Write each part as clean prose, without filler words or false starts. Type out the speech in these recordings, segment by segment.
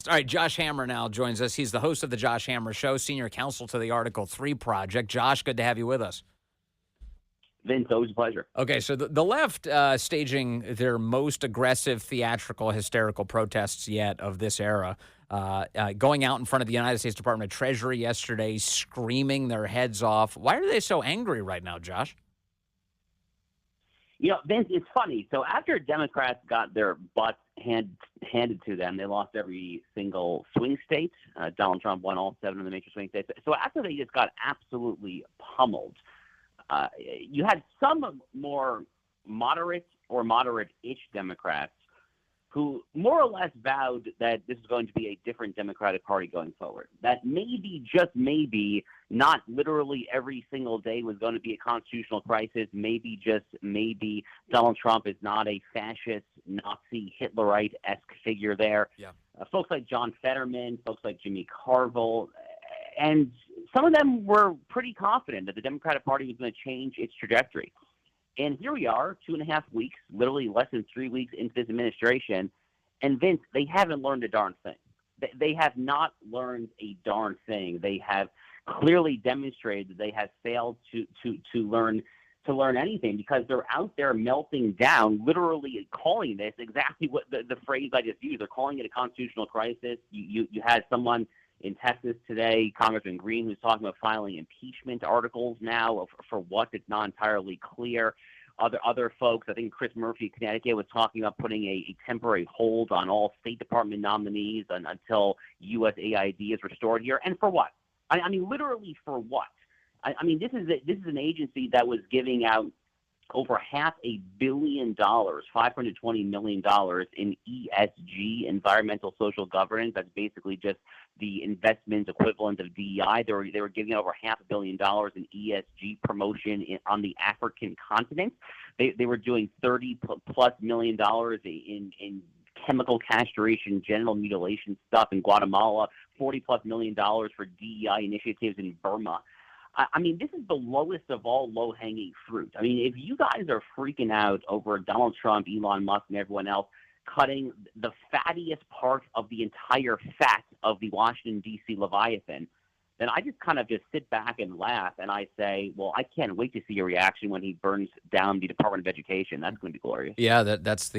All right, Josh Hammer now joins us. He's the host of the Josh Hammer Show, Senior Counsel to the Article 3 Project. Josh, good to have you with us. Vince, always a pleasure. Okay, so the left staging their most aggressive, theatrical, hysterical protests yet of this era, going out in front of the United States Department of Treasury yesterday, screaming their heads off. Why are they so angry right now, Josh? You know, Vince, it's funny. So after Democrats got their butts handed to them, they lost every single swing state. Donald Trump won all 7 of the major swing states. So after they just got absolutely pummeled, you had some more moderate or moderate-ish Democrats who more or less vowed that this is going to be a different Democratic Party going forward. That maybe, just maybe, not literally every single day was going to be a constitutional crisis. Maybe, just maybe, Donald Trump is not a fascist, Nazi, Hitlerite-esque figure there. Yeah. Folks like John Fetterman, folks like Jimmy Carville, and some of them were pretty confident that the Democratic Party was going to change its trajectory. And here we are, 2.5 weeks, literally less than 3 weeks into this administration. And Vince, they haven't learned a darn thing. They have not learned a darn thing. They have clearly demonstrated that they have failed to learn anything, because they're out there melting down, literally calling this exactly what the phrase I just used. They're calling it a constitutional crisis. You had someone in Texas today, Congressman Green, who's talking about filing impeachment articles now for what it's not entirely clear. Other folks, I think Chris Murphy of Connecticut was talking about putting a temporary hold on all State Department nominees until USAID is restored here. And for what? I mean, literally for what? I mean, this is an agency that was giving out over $500 million, $520 million in ESG, environmental social governance. That's basically just the investment equivalent of DEI. They were giving out over $500 million in ESG promotion on the African continent. They were doing $30+ million in chemical castration, genital mutilation stuff in Guatemala, $40+ million for DEI initiatives in Burma. I mean, this is the lowest of all low-hanging fruit. I mean, if you guys are freaking out over Donald Trump, Elon Musk, and everyone else cutting the fattiest part of the entire fat of the Washington, D.C. Leviathan, then I just kind of just sit back and laugh, and I say, well, I can't wait to see your reaction when he burns down the Department of Education. That's going to be glorious. Yeah, that's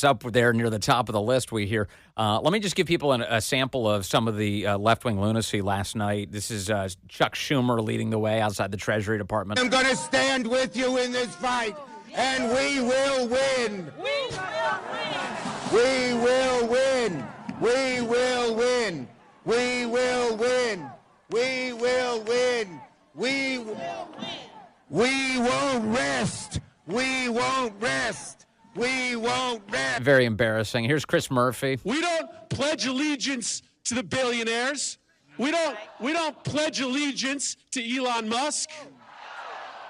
up there near the top of the list we hear. Let me just give people a sample of some of the left-wing lunacy last night. This is Chuck Schumer leading the way outside the Treasury Department. I'm going to stand with you in this fight, and we will win. We will win. We will win. We will win. We will win. We won't rest. We won't rest. We won't rest. Very embarrassing. Here's Chris Murphy. We don't pledge allegiance to the billionaires. We don't pledge allegiance to Elon Musk.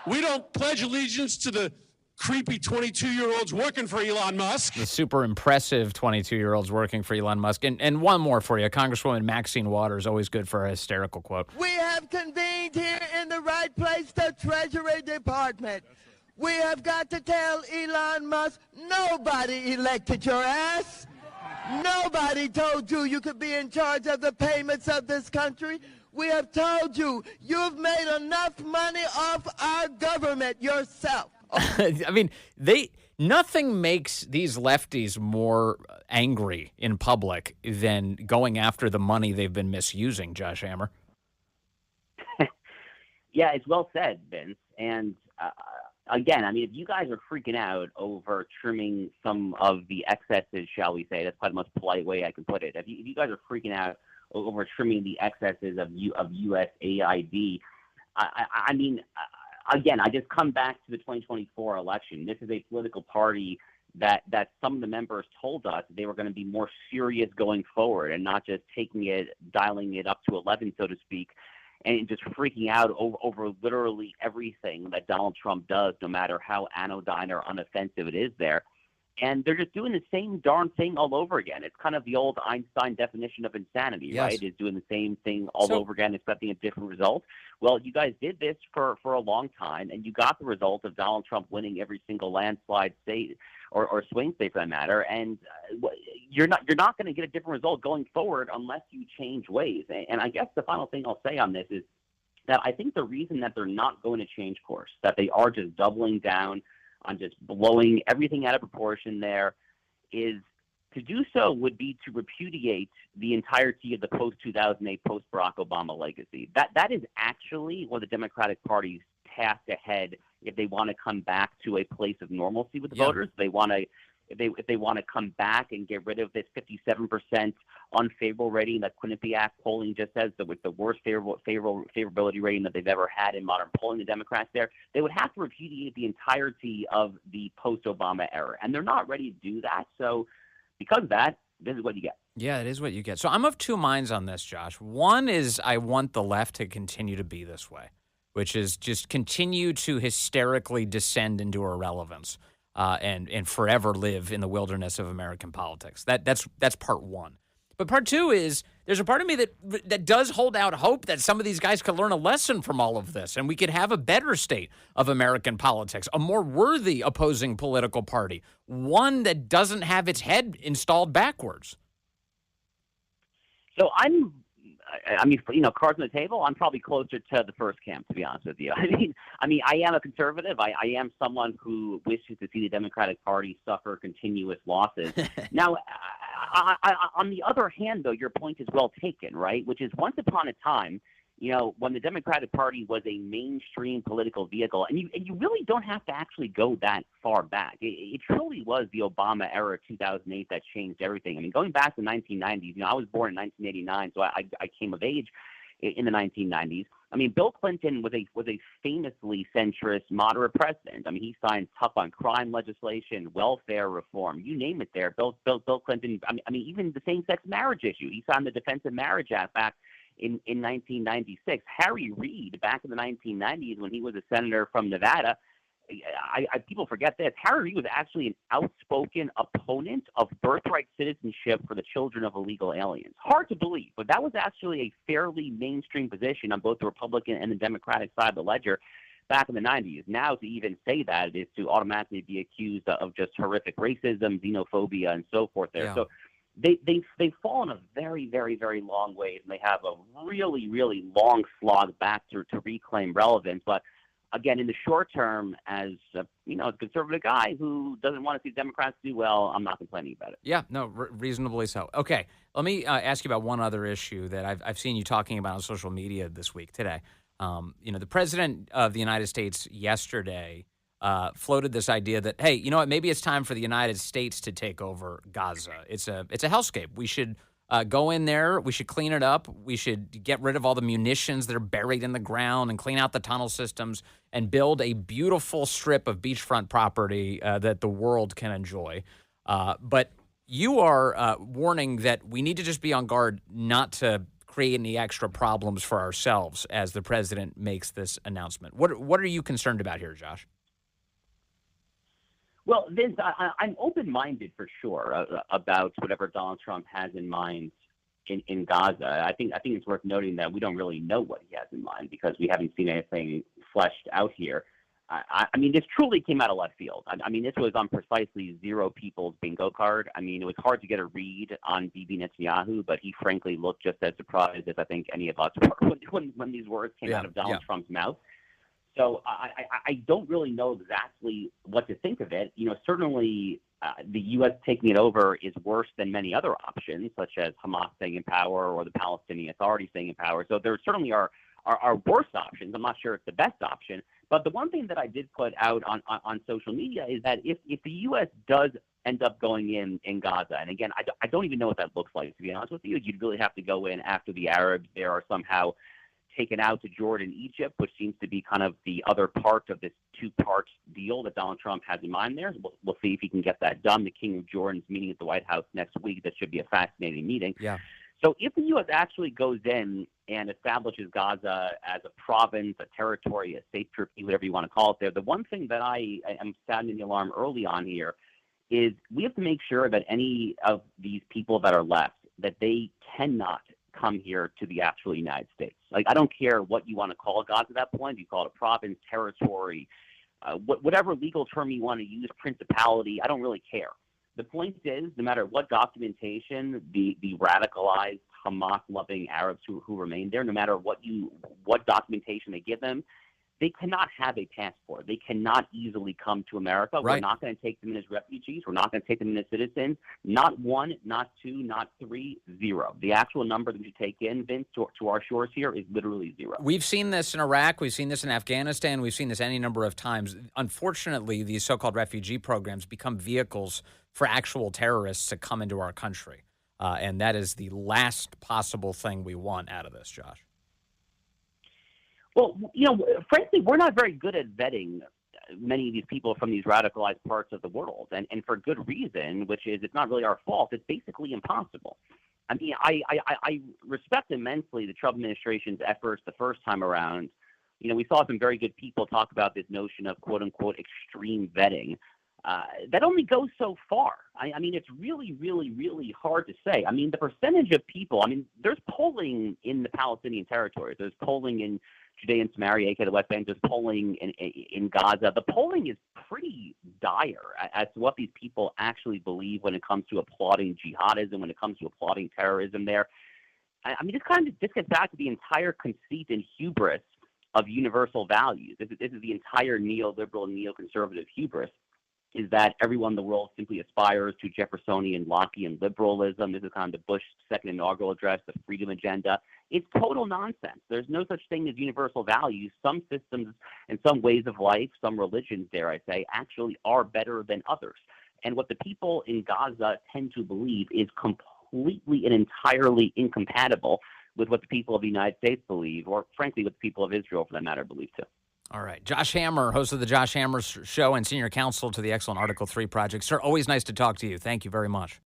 We don't pledge allegiance to the creepy 22-year-olds working for Elon Musk. The super impressive 22-year-olds working for Elon Musk. And one more for you. Congresswoman Maxine Waters, always good for a hysterical quote. We have convened here in the right place, the Treasury Department. We have got to tell Elon Musk, nobody elected your ass. Nobody told you you could be in charge of the payments of this country. We have told you you've made enough money off our government yourself. I mean, nothing makes these lefties more angry in public than going after the money they've been misusing, Josh Hammer. Yeah, it's well said, Vince. And again, I mean, if you guys are freaking out over trimming some of the excesses, shall we say, that's probably the most polite way I can put it. If you guys are freaking out over trimming the excesses of USAID, I mean, again, I just come back to the 2024 election. This is a political party that some of the members told us they were going to be more serious going forward and not just dialing it up to 11, so to speak, and just freaking out over literally everything that Donald Trump does, no matter how anodyne or unoffensive it is there. And they're just doing the same darn thing all over again. It's kind of the old Einstein definition of insanity, yes. right? Is doing the same thing all over again, expecting a different result. Well, you guys did this for a long time, and you got the result of Donald Trump winning every single landslide state or swing state for that matter. And you're not going to get a different result going forward unless you change ways. And I guess the final thing I'll say on this is that I think the reason that they're not going to change course, that they are just doubling down on just blowing everything out of proportion there, is to do so would be to repudiate the entirety of the post-2008, post-Barack Obama legacy. That is actually what the Democratic Party's task ahead if they want to come back to a place of normalcy with the voters. If they want to come back and get rid of this 57% unfavorable rating that Quinnipiac polling just says that with the worst favorability rating that they've ever had in modern polling, the Democrats there, they would have to repudiate the entirety of the post-Obama era. And they're not ready to do that. So because of that, this is what you get. Yeah, it is what you get. So I'm of two minds on this, Josh. One is I want the left to continue to be this way, which is just continue to hysterically descend into irrelevance and forever live in the wilderness of American politics. That's part one. But part two is there's a part of me that does hold out hope that some of these guys could learn a lesson from all of this, and we could have a better state of American politics, a more worthy opposing political party, one that doesn't have its head installed backwards. So I mean, cards on the table, I'm probably closer to the first camp, to be honest with you. I mean, I am a conservative. I am someone who wishes to see the Democratic Party suffer continuous losses. Now, on the other hand, though, your point is well taken, right? Which is once upon a time, when the Democratic Party was a mainstream political vehicle, and you really don't have to actually go that far back. It truly was the Obama era, 2008, that changed everything. I mean, going back to the 1990s, I was born in 1989, so I came of age in the 1990s. I mean, Bill Clinton was a famously centrist, moderate president. I mean, he signed tough on crime legislation, welfare reform, you name it there. Bill Clinton, I mean, even the same-sex marriage issue. He signed the Defense of Marriage Act back in 1996. Harry Reid, back in the 1990s when he was a senator from Nevada, people forget this. Harry Reid was actually an outspoken opponent of birthright citizenship for the children of illegal aliens. Hard to believe, but that was actually a fairly mainstream position on both the Republican and the Democratic side of the ledger back in the 90s. Now, to even say that is to automatically be accused of just horrific racism, xenophobia, and so forth there. Yeah. So they've fallen a very, very, very long ways, and they have a really, really long slog back to reclaim relevance. But again, in the short term, as a conservative guy who doesn't want to see Democrats do well, I'm not complaining about it. Yeah, no, reasonably so. Okay, let me ask you about one other issue that I've seen you talking about on social media this week today. The president of the United States yesterday floated this idea that, hey, you know what, maybe it's time for the United States to take over Gaza. It's a hellscape. We should go in there. We should clean it up. We should get rid of all the munitions that are buried in the ground and clean out the tunnel systems and build a beautiful strip of beachfront property that the world can enjoy. But you are warning that we need to just be on guard not to create any extra problems for ourselves as the president makes this announcement. What are you concerned about here, Josh? Well, Vince, I'm open-minded for sure about whatever Donald Trump has in mind in Gaza. I think it's worth noting that we don't really know what he has in mind because we haven't seen anything fleshed out here. I mean, this truly came out of left field. I mean, this was on precisely zero people's bingo card. I mean, it was hard to get a read on Bibi Netanyahu, but he frankly looked just as surprised as I think any of us were when these words came out of Donald Trump's mouth. So I don't really know exactly what to think of it. Certainly the U.S. taking it over is worse than many other options, such as Hamas staying in power or the Palestinian Authority staying in power. So there certainly are worse options. I'm not sure it's the best option. But the one thing that I did put out on social media is that if the U.S. does end up going in Gaza, and again, I don't even know what that looks like, to be honest with you. You'd really have to go in after the Arabs there are somehow taken out to Jordan, Egypt, which seems to be kind of the other part of this two-part deal that Donald Trump has in mind there. We'll see if he can get that done. The King of Jordan's meeting at the White House next week. That should be a fascinating meeting. Yeah. So if the U.S. actually goes in and establishes Gaza as a province, a territory, a state, whatever you want to call it there, the one thing that I am sounding the alarm early on here is we have to make sure that any of these people that are left, that they cannot come here to the actual United States. Like, I don't care what you want to call Gaza at that point. You call it a province, territory, whatever legal term you want to use, principality, I don't really care. The point is, no matter what documentation the radicalized Hamas-loving Arabs who remain there, no matter what documentation they give them, they cannot have a passport. They cannot easily come to America. Right. We're not going to take them in as refugees. We're not going to take them in as citizens. Not one, not two, not three, zero. The actual number that we take in, Vince, to our shores here is literally zero. We've seen this in Iraq. We've seen this in Afghanistan. We've seen this any number of times. Unfortunately, these so-called refugee programs become vehicles for actual terrorists to come into our country. And that is the last possible thing we want out of this, Josh. Well, frankly, we're not very good at vetting many of these people from these radicalized parts of the world, and for good reason, which is it's not really our fault. It's basically impossible. I mean, I respect immensely the Trump administration's efforts the first time around. We saw some very good people talk about this notion of quote-unquote extreme vetting. That only goes so far. I mean, it's really, really, really hard to say. I mean, the percentage of people, there's polling in the Palestinian territories. There's polling in Judea and Samaria, aka the West Bank. There's polling in Gaza. The polling is pretty dire as to what these people actually believe when it comes to applauding jihadism, when it comes to applauding terrorism there. I mean, this gets back to the entire conceit and hubris of universal values. This is the entire neoliberal, neoconservative hubris, is that everyone in the world simply aspires to Jeffersonian, Lockean liberalism. This is kind of the Bush second inaugural address, the freedom agenda. It's total nonsense. There's no such thing as universal values. Some systems and some ways of life, some religions, dare I say, actually are better than others. And what the people in Gaza tend to believe is completely and entirely incompatible with what the people of the United States believe, or frankly, what the people of Israel, for that matter, believe too. All right. Josh Hammer, host of the Josh Hammer Show and senior counsel to the excellent Article 3 project. Sir, always nice to talk to you. Thank you very much.